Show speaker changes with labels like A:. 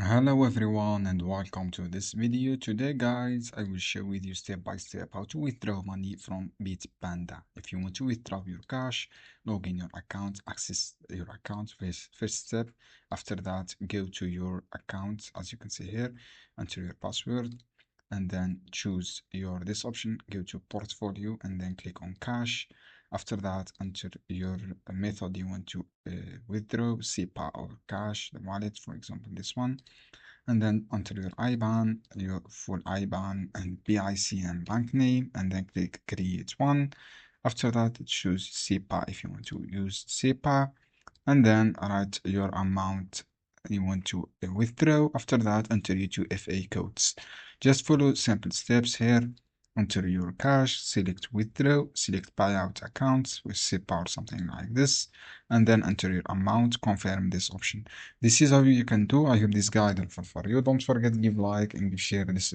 A: Hello everyone and welcome to this video. Today guys, I will share with you step by step how to withdraw money from Bitpanda. If you want to withdraw your cash, log in your account, access your account first step. After that, go to your account as you can see here, enter your password and then choose this option, go to portfolio and then click on cash. After that, enter your method you want to withdraw, SEPA or cash, the wallet, for example, this one. And then enter your IBAN, your full IBAN and BIC and bank name, and then click create one. After that, choose SEPA if you want to use SEPA, and then write your amount you want to withdraw. After that, enter your 2FA codes. Just follow simple steps here. Enter your cash, select withdraw, select buyout accounts with SEPA or something like this, and then enter your amount, confirm this option. This is how you can do. I hope this guide helpful for you. Don't forget to give like and share this